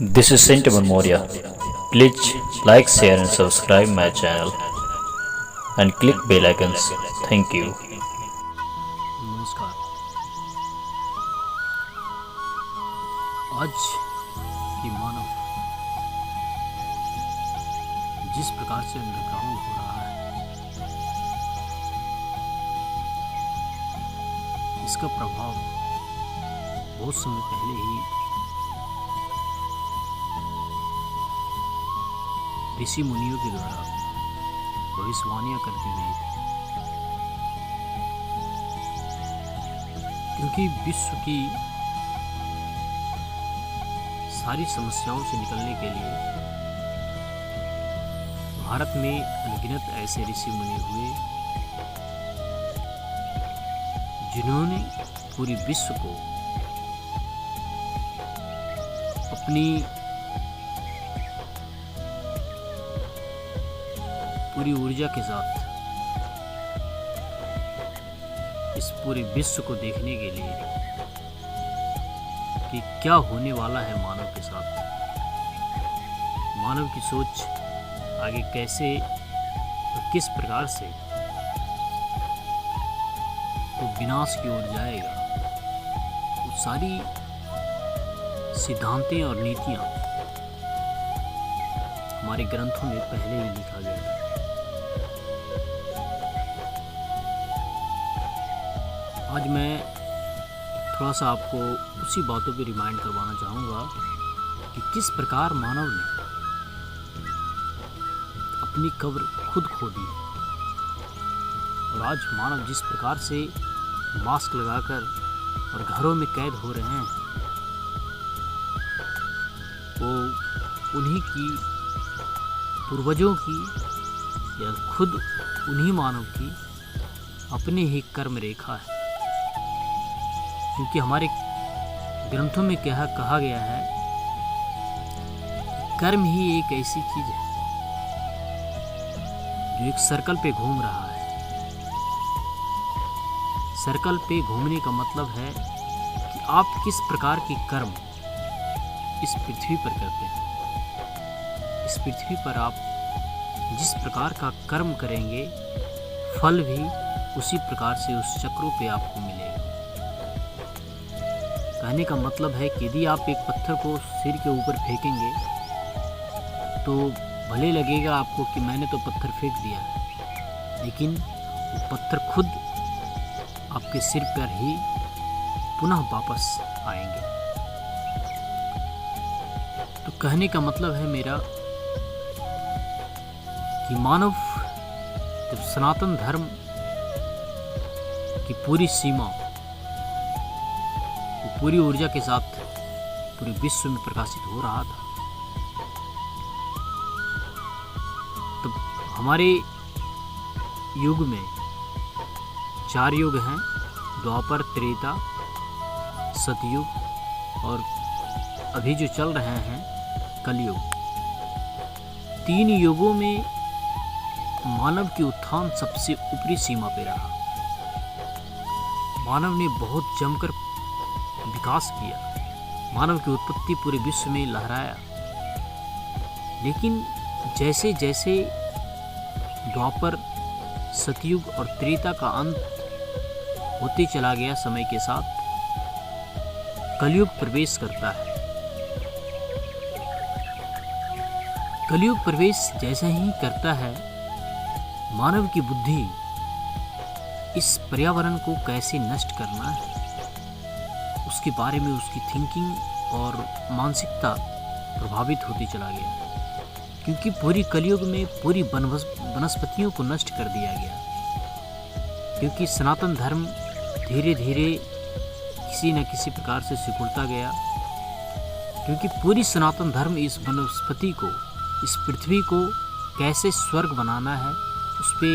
This is Sentiment Moria. Please like, share and subscribe my channel and click bell icons. Thank you. नमस्कार। आज की मानव जिस प्रकार से अंडरग्राउंड हो रहा है, इसका प्रभाव बहुत समय पहले ही ऋषि मुनियों के द्वारा भविष्यवाणियां करती गई थी। क्योंकि विश्व की सारी समस्याओं से निकलने के लिए भारत में अनगिनत ऐसे ऋषि मुनि हुए जिन्होंने पूरी विश्व को अपनी पूरी ऊर्जा के साथ इस पूरे विश्व को देखने के लिए कि क्या होने वाला है मानव के साथ, मानव की सोच आगे कैसे और किस प्रकार से वो विनाश की ओर जाएगा, वो सारी सिद्धांतें और नीतियाँ हमारे ग्रंथों में पहले ही लिखा गया है। आज मैं थोड़ा सा आपको उसी बातों पे रिमाइंड करवाना चाहूँगा कि किस प्रकार मानव ने अपनी कब्र खुद खो दी और आज मानव जिस प्रकार से मास्क लगाकर और घरों में कैद हो रहे हैं, वो उन्हीं की पूर्वजों की या खुद उन्हीं मानव की अपनी ही कर्म रेखा है। क्योंकि हमारे ग्रंथों में कहा गया है, कर्म ही एक ऐसी चीज है जो एक सर्कल पे घूम रहा है। सर्कल पे घूमने का मतलब है कि आप किस प्रकार के कर्म इस पृथ्वी पर करते हैं। इस पृथ्वी पर आप जिस प्रकार का कर्म करेंगे, फल भी उसी प्रकार से उस चक्रों पे आपको मिलेगा। कहने का मतलब है कि यदि आप एक पत्थर को सिर के ऊपर फेंकेंगे तो भले लगेगा आपको कि मैंने तो पत्थर फेंक दिया है, लेकिन वो पत्थर खुद आपके सिर पर ही पुनः वापस आएंगे। तो कहने का मतलब है मेरा कि मानव जब सनातन धर्म की पूरी सीमा पूरी ऊर्जा के साथ पूरे विश्व में प्रकाशित हो रहा था, तो हमारे युग में 4 युग हैं, द्वापर, त्रेता, सतयुग और अभी जो चल रहे हैं कलयुग। 3 युगों में मानव की उत्थान सबसे ऊपरी सीमा पे रहा। मानव ने बहुत जमकर विकास किया, मानव की उत्पत्ति पूरे विश्व में लहराया। लेकिन जैसे जैसे द्वापर, सतयुग और त्रेता का अंत होते चला गया, समय के साथ कलयुग प्रवेश करता है। कलयुग प्रवेश जैसे ही करता है, मानव की बुद्धि इस पर्यावरण को कैसे नष्ट करना है उसके बारे में उसकी थिंकिंग और मानसिकता प्रभावित होती चला गया। क्योंकि पूरी कलयुग में पूरी वनस्पतियों को नष्ट कर दिया गया। क्योंकि सनातन धर्म धीरे धीरे किसी न किसी प्रकार से सिकुड़ता गया। क्योंकि पूरी सनातन धर्म इस वनस्पति को, इस पृथ्वी को कैसे स्वर्ग बनाना है उस पर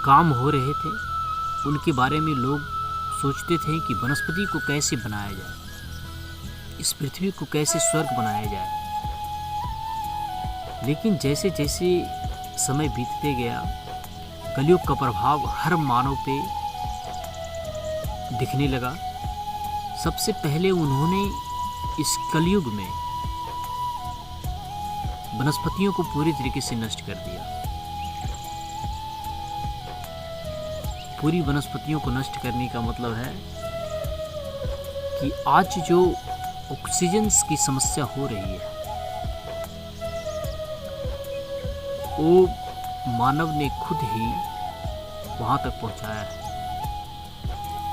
काम हो रहे थे। उनके बारे में लोग सोचते थे कि वनस्पति को कैसे बनाया जाए, इस पृथ्वी को कैसे स्वर्ग बनाया जाए। लेकिन जैसे जैसे समय बीतते गया, कलयुग का प्रभाव हर मानव पे दिखने लगा। सबसे पहले उन्होंने इस कलयुग में वनस्पतियों को पूरी तरीके से नष्ट कर दिया। पूरी वनस्पतियों को नष्ट करने का मतलब है कि आज जो ऑक्सीजन की समस्या हो रही है वो मानव ने खुद ही वहां तक पहुंचाया है।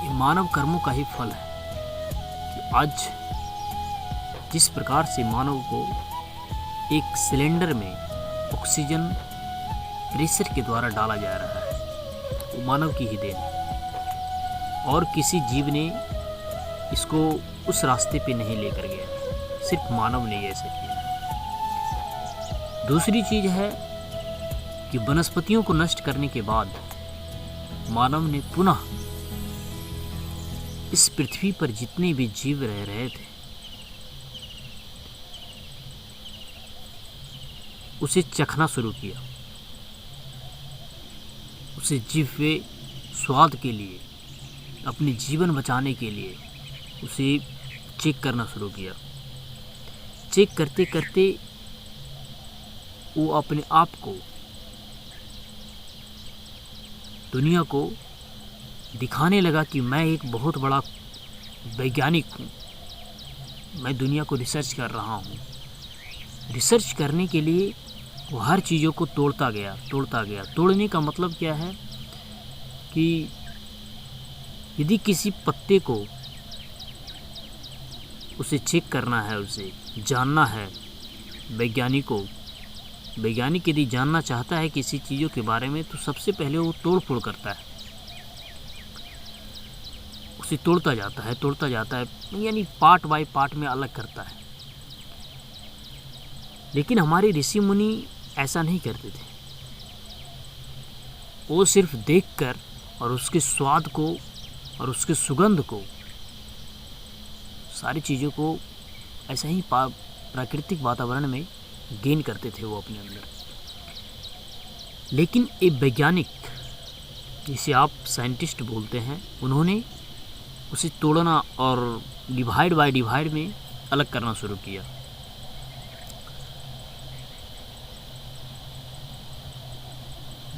ये मानव कर्मों का ही फल है कि आज जिस प्रकार से मानव को एक सिलेंडर में ऑक्सीजन प्रेशर के द्वारा डाला जा रहा है, वो मानव की ही देन है और किसी जीव ने इसको उस रास्ते पे नहीं लेकर गया, सिर्फ मानव ने ऐसा किया। दूसरी चीज है कि वनस्पतियों को नष्ट करने के बाद मानव ने पुनः इस पृथ्वी पर जितने भी जीव रह रहे थे उसे चखना शुरू किया, उसे जीवे स्वाद के लिए, अपने जीवन बचाने के लिए उसे चेक करना शुरू किया। चेक करते करते वो अपने आप को दुनिया को दिखाने लगा कि मैं एक बहुत बड़ा वैज्ञानिक हूँ, मैं दुनिया को रिसर्च कर रहा हूँ। रिसर्च करने के लिए वो हर चीज़ों को तोड़ता गया। तोड़ने का मतलब क्या है कि यदि किसी पत्ते को उसे चेक करना है, उसे जानना है, वैज्ञानिक यदि जानना चाहता है किसी चीज़ों के बारे में तो सबसे पहले वो तोड़ फोड़ करता है, उसे तोड़ता जाता है, यानी पार्ट बाय पार्ट में अलग करता है। लेकिन हमारे ऋषि मुनि ऐसा नहीं करते थे। वो सिर्फ देखकर और उसके स्वाद को और उसके सुगंध को, सारी चीज़ों को ऐसा ही प्राकृतिक वातावरण में गेन करते थे वो अपने अंदर। लेकिन एक वैज्ञानिक, जिसे आप साइंटिस्ट बोलते हैं, उन्होंने उसे तोड़ना और डिवाइड बाय डिवाइड में अलग करना शुरू किया।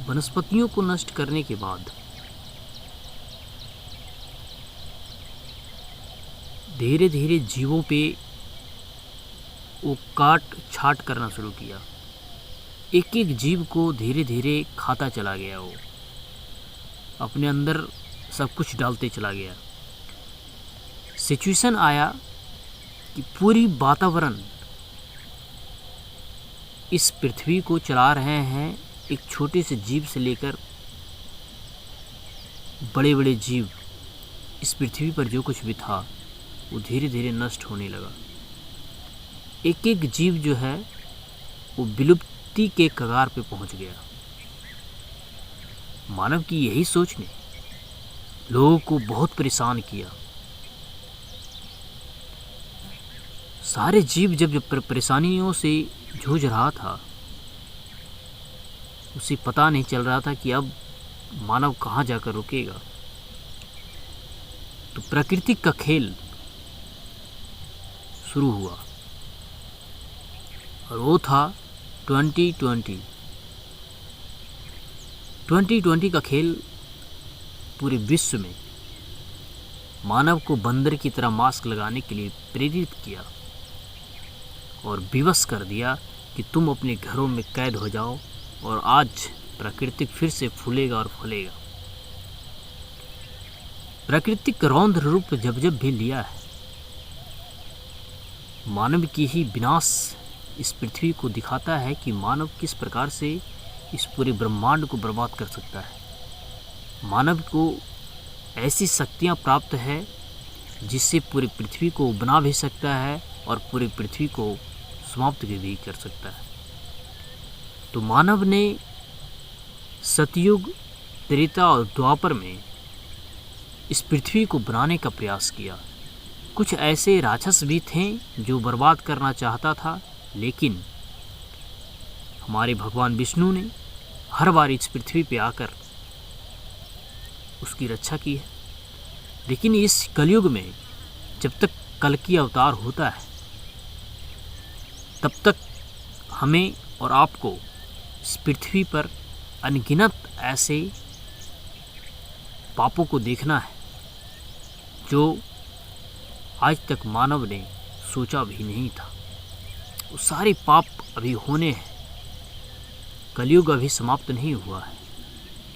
वनस्पतियों को नष्ट करने के बाद धीरे धीरे जीवों पे वो काट छाट करना शुरू किया। एक एक जीव को धीरे धीरे खाता चला गया, वो अपने अंदर सब कुछ डालते चला गया। सिचुएशन आया कि पूरी वातावरण इस पृथ्वी को चला रहे हैं एक छोटे से जीव से लेकर बड़े बड़े जीव। इस पृथ्वी पर जो कुछ भी था वो धीरे धीरे नष्ट होने लगा। एक एक जीव जो है वो विलुप्ति के कगार पे पहुंच गया। मानव की यही सोच ने लोगों को बहुत परेशान किया। सारे जीव जब परेशानियों से जूझ रहा था, उसे पता नहीं चल रहा था कि अब मानव कहाँ जाकर रुकेगा। तो प्रकृति का खेल शुरू हुआ और वो था 2020 का खेल। पूरे विश्व में मानव को बंदर की तरह मास्क लगाने के लिए प्रेरित किया और विवश कर दिया कि तुम अपने घरों में कैद हो जाओ और आज प्रकृति फिर से फूलेगा और फलेगा। प्राकृतिक रौद्र रूप जब जब भी लिया है, मानव की ही विनाश इस पृथ्वी को दिखाता है कि मानव किस प्रकार से इस पूरे ब्रह्मांड को बर्बाद कर सकता है। मानव को ऐसी शक्तियां प्राप्त है जिससे पूरी पृथ्वी को बना भी सकता है और पूरी पृथ्वी को समाप्त भी कर सकता है। तो मानव ने सतयुग, त्रेता और द्वापर में इस पृथ्वी को बनाने का प्रयास किया। कुछ ऐसे राक्षस भी थे जो बर्बाद करना चाहता था, लेकिन हमारे भगवान विष्णु ने हर बार इस पृथ्वी पे आकर उसकी रक्षा की है। लेकिन इस कलयुग में जब तक कल की अवतार होता है तब तक हमें और आपको इस पृथ्वी पर अनगिनत ऐसे पापों को देखना है जो आज तक मानव ने सोचा भी नहीं था। वो सारे पाप अभी होने हैं। कलयुग अभी समाप्त नहीं हुआ है।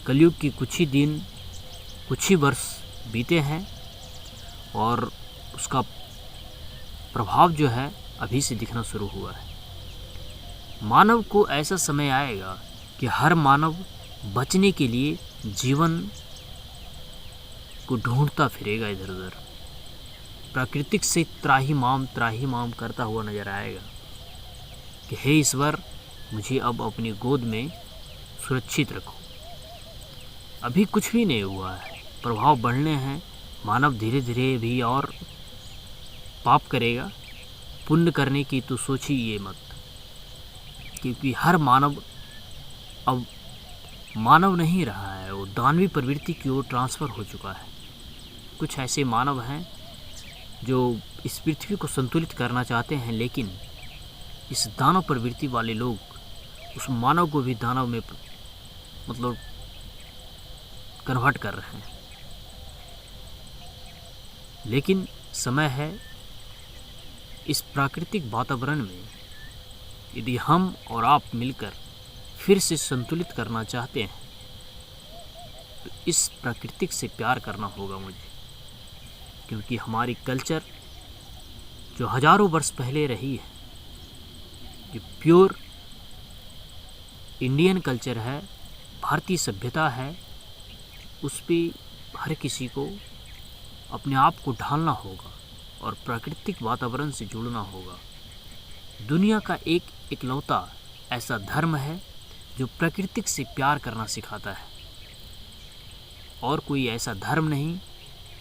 कलयुग की कुछ ही दिन, कुछ ही वर्ष बीते हैं और उसका प्रभाव जो है अभी से दिखना शुरू हुआ है। मानव को ऐसा समय आएगा कि हर मानव बचने के लिए जीवन को ढूंढता फिरेगा इधर उधर। प्राकृतिक से त्राही माम करता हुआ नजर आएगा कि हे ईश्वर, मुझे अब अपनी गोद में सुरक्षित रखो। अभी कुछ भी नहीं हुआ है, प्रभाव बढ़ने हैं। मानव धीरे धीरे भी और पाप करेगा। पुण्य करने की तो सोच ही ये मत, क्योंकि हर मानव अब मानव नहीं रहा है, वो दानवी प्रवृत्ति की ओर ट्रांसफ़र हो चुका है। कुछ ऐसे मानव हैं जो इस पृथ्वी को संतुलित करना चाहते हैं, लेकिन इस दानव प्रवृत्ति वाले लोग उस मानव को भी दानव में मतलब कन्वर्ट कर रहे हैं। लेकिन समय है, इस प्राकृतिक वातावरण में यदि हम और आप मिलकर फिर से संतुलित करना चाहते हैं तो इस प्राकृतिक से प्यार करना होगा मुझे, क्योंकि हमारी कल्चर जो हजारों वर्ष पहले रही है, जो प्योर इंडियन कल्चर है, भारतीय सभ्यता है, उस पर हर किसी को अपने आप को ढालना होगा और प्राकृतिक वातावरण से जुड़ना होगा। दुनिया का एक इकलौता ऐसा धर्म है जो प्राकृतिक से प्यार करना सिखाता है, और कोई ऐसा धर्म नहीं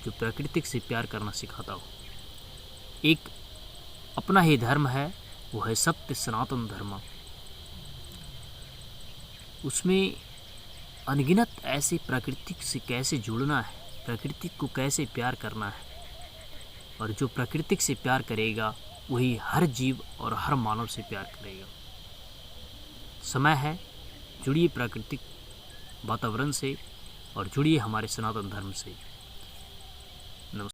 जो प्राकृतिक से प्यार करना सिखाता हो। एक अपना ही धर्म है, वो है सत्य सनातन धर्म। उसमें अनगिनत ऐसे प्राकृतिक से कैसे जुड़ना है, प्राकृतिक को कैसे प्यार करना है, और जो प्राकृतिक से प्यार करेगा वही हर जीव और हर मानव से प्यार करेगा। समय है, जुड़िए प्राकृतिक वातावरण से और जुड़िए हमारे सनातन धर्म से। नमस्कार।